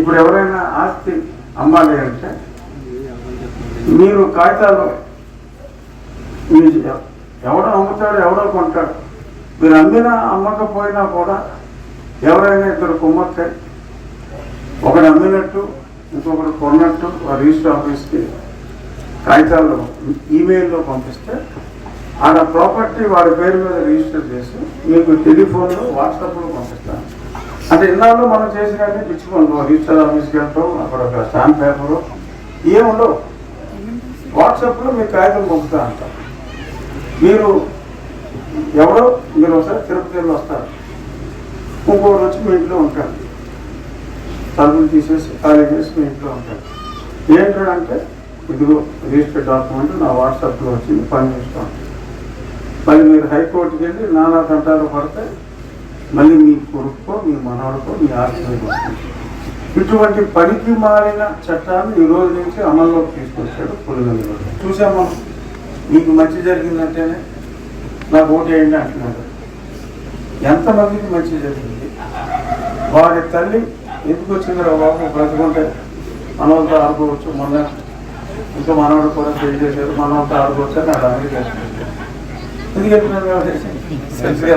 ఇప్పుడు ఎవరైనా ఆస్తి అమ్మాలి అంటే మీరు కాగితాలు ఎవడో అమ్ముతాడు, ఎవడో కొంటాడు. మీరు అమ్మినా అమ్మకపోయినా కూడా ఎవరైనా ఇద్దరు కుమ్మక్కై ఒకడు అమ్మినట్టు ఇంకొకరు కొన్నట్టు రిజిస్టర్ ఆఫీస్కి కాగితాలు ఈమెయిల్లో పంపిస్తే ఆడ ప్రాపర్టీ వాడి పేరు మీద రిజిస్టర్ చేసి మీకు టెలిఫోన్లో వాట్సాప్లో పంపిస్తాను. అంటే ఇన్నాళ్ళు మనం చేసినట్టు పిచ్చుకోండి, రిజిస్టర్ ఆఫీస్కి వెళ్తాం, అక్కడ ఒక స్టాంప్ పేపరు ఏముండవు, వాట్సాప్లో మీకు కాగితం పంపుతా అంటారు. మీరు ఎవరో మీరు ఒకసారి తిరుపతి వెళ్ళి వస్తారు, ఇంకొకరు వచ్చి మీ ఇంట్లో ఉంటారు, తలుపులు తీసేసి ఖాళీ చేసి మీ ఇంట్లో ఉంటారు. ఏంటంటే ఇదిగో రిజిస్టర్ డాక్యుమెంట్ నా వాట్సాప్లో వచ్చింది, పని చేస్తూ ఉంటాను. మళ్ళీ మీరు హైకోర్టుకి వెళ్ళి నానా తంటాలు పడితే మళ్ళీ మీ కొడుకో మీ మనవడికో మీ ఆస్తి వస్తుంది. ఇటువంటి పనికి మారిన చట్టాన్ని ఈ రోజు నుంచి అమల్లోకి తీసుకొచ్చాడు పులివెందుల. చూసాం మనం, మీకు మంచి జరిగిందంటేనే నాకు ఓటు వేయండి అంటున్నాడు. ఎంతమందికి మంచి జరిగింది? వారి తల్లి ఎందుకు వచ్చిందో బాబు బ్రతుకుంటే మనవంతా ఆడుకోవచ్చు, మొన్న ఇంకా మనవాడు కూడా పెళ్లి చేశారు, మనవంతా ఆడుకోవచ్చు అని అలా అన్ని చేసుకుంటారు. ఎందుకంటే నేను చెప్తే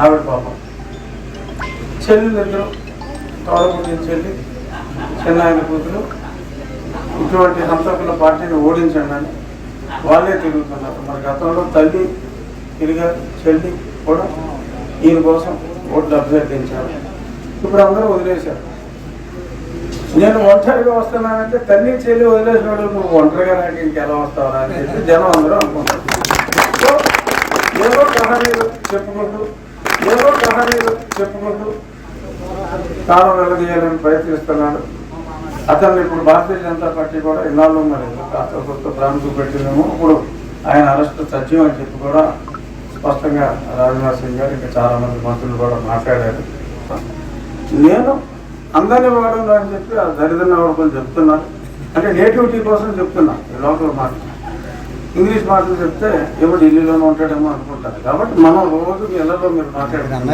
ఆవిడ పాపం చెల్లెలు ఇద్దరు తోడబుట్టిన చెల్లి చిన్న ఆయన కూతురు ఇటువంటి హంతకుల పార్టీని ఓడించండి అని వాళ్ళే తిరుగుతున్నారు. మరి గతంలో తల్లి తిరిగారు, చెల్లి కూడా ఈయన కోసం ఓట్లు అభ్యర్థించారు. ఇప్పుడు అందరూ వదిలేశారు. నేను ఒంటరిగా వస్తున్నానంటే తల్లి చెల్లి వదిలేసిన వాడు నువ్వు ఒంటరిగా నాకు ఇంకెలా వస్తావా అని చెప్పి జనం అందరూ అనుకుంటారు. సో ఏదో కహానీలు చెప్పుకుంటూ కాలం వెళ్ళదీయాలని ప్రయత్నిస్తున్నాడు. అతన్ని ఇప్పుడు భారతీయ జనతా పార్టీ కూడా ఇన్నాళ్ళు మరి కాస్త కొత్త ప్రాంతం పెట్టిందేమో. ఇప్పుడు ఆయన అరెస్ట్ సత్యం అని చెప్పి కూడా స్పష్టంగా రాజ్నాథ్ సింగ్ గారు ఇంకా చాలా మంది మంత్రులు కూడా మాట్లాడారు. నేను అందరినీ వాడను అని చెప్పి ఆ దరిద్ర వాడుకొని చెప్తున్నారు. అంటే నేటివిటీ కోసం చెప్తున్నా. ఈ లోకల్ మాట ఇంగ్లీష్ మాటలు చెప్తే ఏమో ఢిల్లీలోనే ఉంటాడేమో అనుకుంటారు. కాబట్టి మనం రోజు ఇళ్లలో మీరు మాట్లాడాలి.